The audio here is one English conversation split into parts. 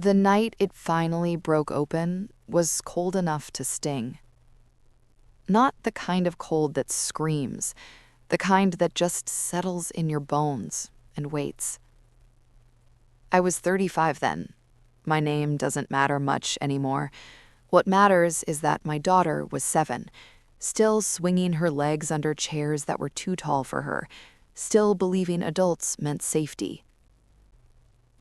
The night it finally broke open was cold enough to sting. Not the kind of cold that screams, the kind that just settles in your bones and waits. I was 35 then. My name doesn't matter much anymore. What matters is that my daughter was 7, still swinging her legs under chairs that were too tall for her, still believing adults meant safety.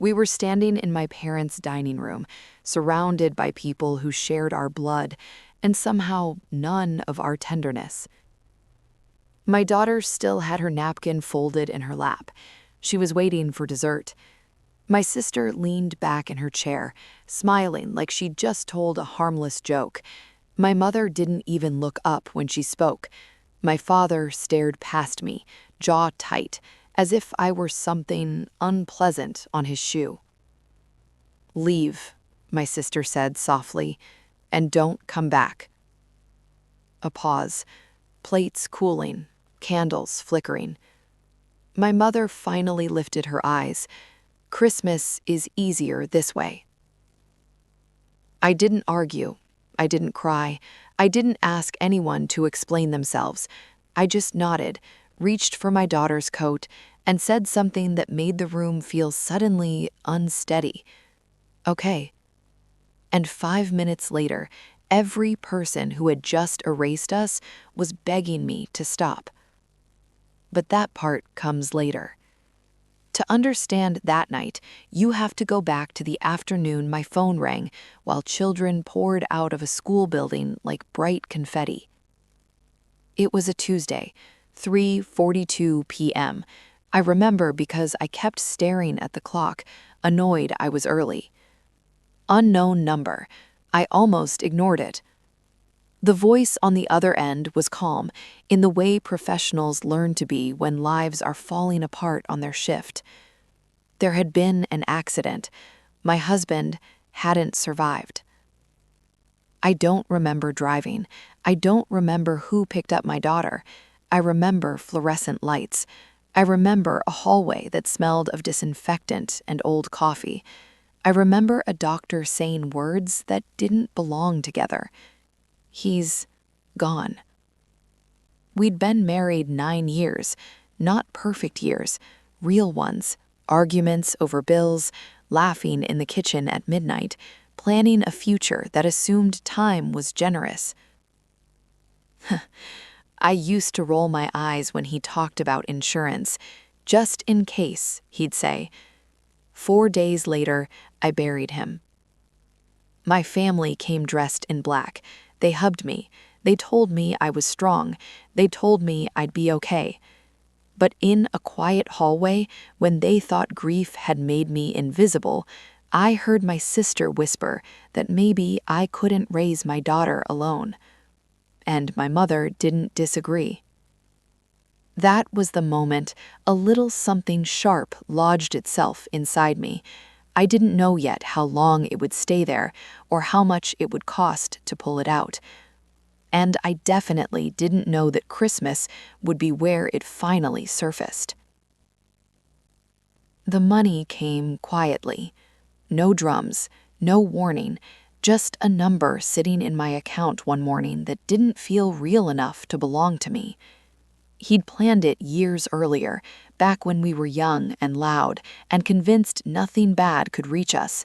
We were standing in my parents' dining room, surrounded by people who shared our blood, and somehow none of our tenderness. My daughter still had her napkin folded in her lap. She was waiting for dessert. My sister leaned back in her chair, smiling like she'd just told a harmless joke. My mother didn't even look up when she spoke. My father stared past me, jaw tight, as if I were something unpleasant on his shoe. "Leave," my sister said softly, "and don't come back." A pause, plates cooling, candles flickering. My mother finally lifted her eyes. Christmas is easier this way. I didn't argue. I didn't cry. I didn't ask anyone to explain themselves. I just nodded, reached for my daughter's coat, and said something that made the room feel suddenly unsteady. "Okay." And 5 minutes later, every person who had just erased us was begging me to stop. But that part comes later. To understand that night, you have to go back to the afternoon my phone rang while children poured out of a school building like bright confetti. It was a Tuesday, 3:42 p.m. I remember because I kept staring at the clock, annoyed I was early. Unknown number. I almost ignored it. The voice on the other end was calm, in the way professionals learn to be when lives are falling apart on their shift. There had been an accident. My husband hadn't survived. I don't remember driving. I don't remember who picked up my daughter. I remember fluorescent lights. I remember a hallway that smelled of disinfectant and old coffee. I remember a doctor saying words that didn't belong together. "He's gone." We'd been married 9 years, not perfect years, real ones, arguments over bills, laughing in the kitchen at midnight, planning a future that assumed time was generous. I used to roll my eyes when he talked about insurance. "Just in case," he'd say. 4 days later, I buried him. My family came dressed in black. They hugged me. They told me I was strong. They told me I'd be okay. But in a quiet hallway, when they thought grief had made me invisible, I heard my sister whisper that maybe I couldn't raise my daughter alone. And my mother didn't disagree. That was the moment a little something sharp lodged itself inside me. I didn't know yet how long it would stay there or how much it would cost to pull it out. And I definitely didn't know that Christmas would be where it finally surfaced. The money came quietly. No drums, no warning, just a number sitting in my account one morning that didn't feel real enough to belong to me. He'd planned it years earlier, back when we were young and loud, and convinced nothing bad could reach us.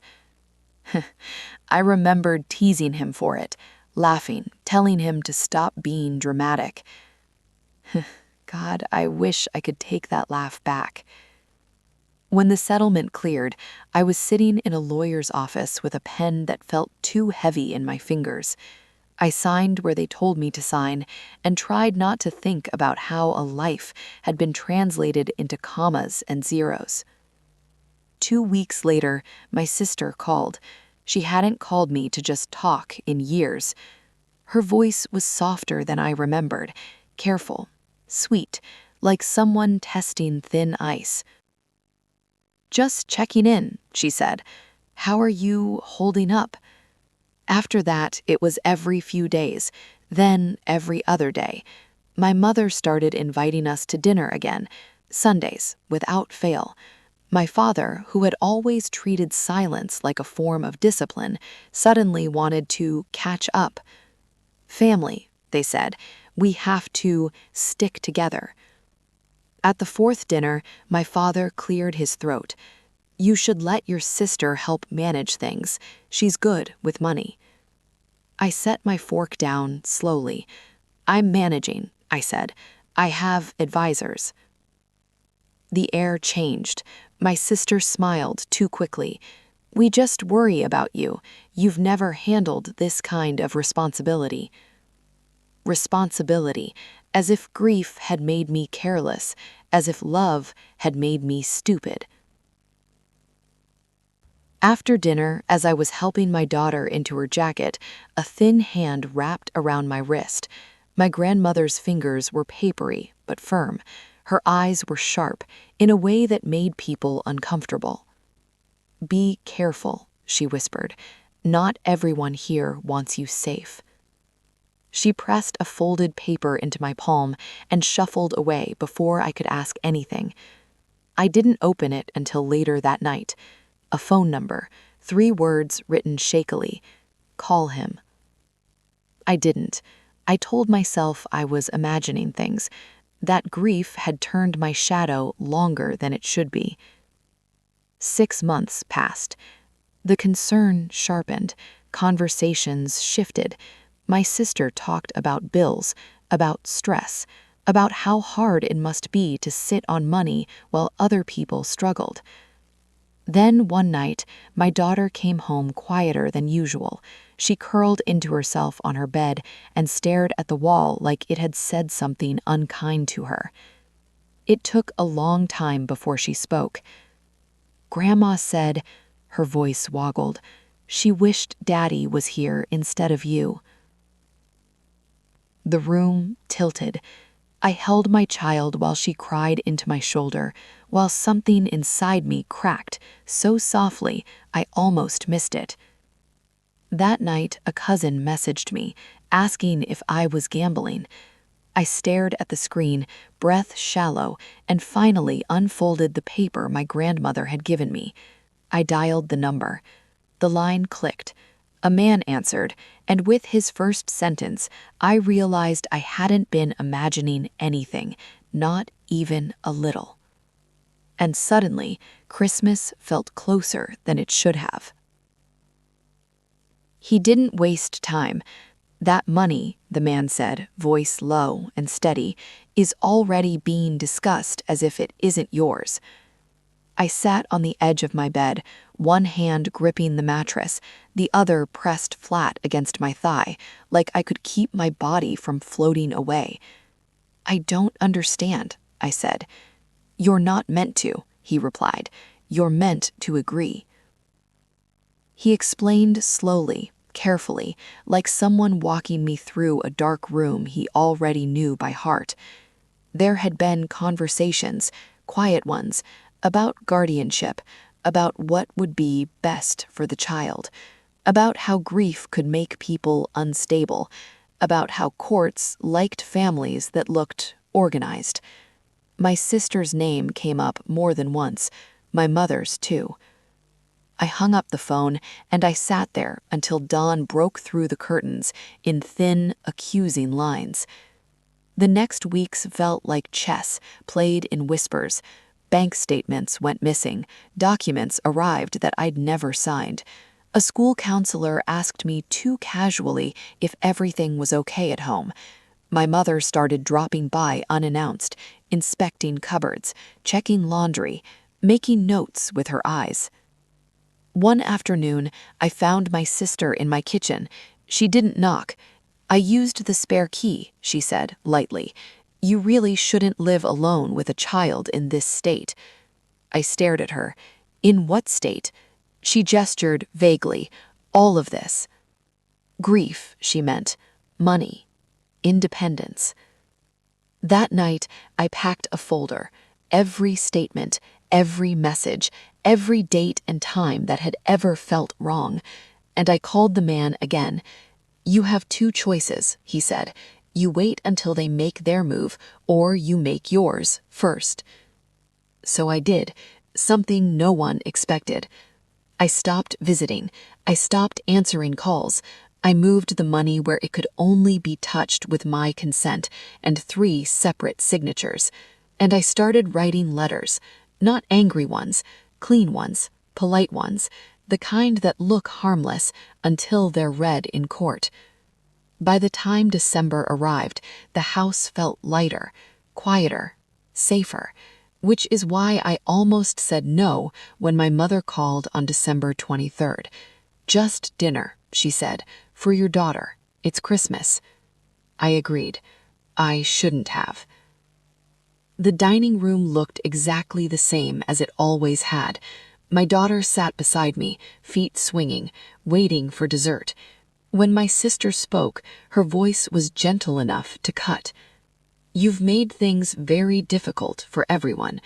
I remembered teasing him for it, laughing, telling him to stop being dramatic. God, I wish I could take that laugh back. When the settlement cleared, I was sitting in a lawyer's office with a pen that felt too heavy in my fingers. I signed where they told me to sign and tried not to think about how a life had been translated into commas and zeros. 2 weeks later, my sister called. She hadn't called me to just talk in years. Her voice was softer than I remembered, careful, sweet, like someone testing thin ice. "Just checking in," she said. "How are you holding up?" After that, it was every few days, then every other day. My mother started inviting us to dinner again, Sundays, without fail. My father, who had always treated silence like a form of discipline, suddenly wanted to catch up. Family, they said, we have to stick together. At the fourth dinner, my father cleared his throat. You should let your sister help manage things. She's good with money. I set my fork down slowly. I'm managing, I said. I have advisors. The air changed. My sister smiled too quickly. We just worry about you. You've never handled this kind of responsibility. Responsibility, as if grief had made me careless, as if love had made me stupid. After dinner, as I was helping my daughter into her jacket, a thin hand wrapped around my wrist. My grandmother's fingers were papery but firm. Her eyes were sharp in a way that made people uncomfortable. Be careful, she whispered. Not everyone here wants you safe. She pressed a folded paper into my palm and shuffled away before I could ask anything. I didn't open it until later that night. A phone number, 3 words written shakily. Call him. I didn't. I told myself I was imagining things. That grief had turned my shadow longer than it should be. 6 months passed. The concern sharpened. Conversations shifted. My sister talked about bills, about stress, about how hard it must be to sit on money while other people struggled. Then one night, my daughter came home quieter than usual. She curled into herself on her bed and stared at the wall like it had said something unkind to her. It took a long time before she spoke. Grandma said, her voice woggled, she wished Daddy was here instead of you. The room tilted. I held my child while she cried into my shoulder, while something inside me cracked so softly I almost missed it. That night, a cousin messaged me, asking if I was gambling. I stared at the screen, breath shallow, and finally unfolded the paper my grandmother had given me. I dialed the number. The line clicked. A man answered, and with his first sentence, I realized I hadn't been imagining anything, not even a little. And suddenly, Christmas felt closer than it should have. He didn't waste time. That money, the man said, voice low and steady, is already being discussed as if it isn't yours. I sat on the edge of my bed, one hand gripping the mattress, the other pressed flat against my thigh, like I could keep my body from floating away. I don't understand, I said. You're not meant to, he replied. You're meant to agree. He explained slowly, carefully, like someone walking me through a dark room he already knew by heart. There had been conversations, quiet ones, about guardianship, about what would be best for the child, about how grief could make people unstable, about how courts liked families that looked organized. My sister's name came up more than once, my mother's too. I hung up the phone and I sat there until dawn broke through the curtains in thin, accusing lines. The next weeks felt like chess, played in whispers. Bank statements went missing. Documents arrived that I'd never signed. A school counselor asked me too casually if everything was okay at home. My mother started dropping by unannounced, inspecting cupboards, checking laundry, making notes with her eyes. One afternoon, I found my sister in my kitchen. She didn't knock. I used the spare key, she said, lightly. You really shouldn't live alone with a child in this state. I stared at her. In what state? She gestured vaguely. All of this. Grief, she meant. Money. Independence. That night, I packed a folder. Every statement, every message, every date and time that had ever felt wrong. And I called the man again. You have 2 choices, he said. You wait until they make their move, or you make yours first. So I did. something no one expected. I stopped visiting. I stopped answering calls. I moved the money where it could only be touched with my consent and 3 separate signatures. And I started writing letters, not angry ones, clean ones, polite ones, the kind that look harmless until they're read in court. By the time December arrived, the house felt lighter, quieter, safer, which is why I almost said no when my mother called on December 23rd. "Just dinner," she said, "for your daughter. It's Christmas." I agreed. I shouldn't have. The dining room looked exactly the same as it always had. My daughter sat beside me, feet swinging, waiting for dessert. When my sister spoke, her voice was gentle enough to cut. "You've made things very difficult for everyone.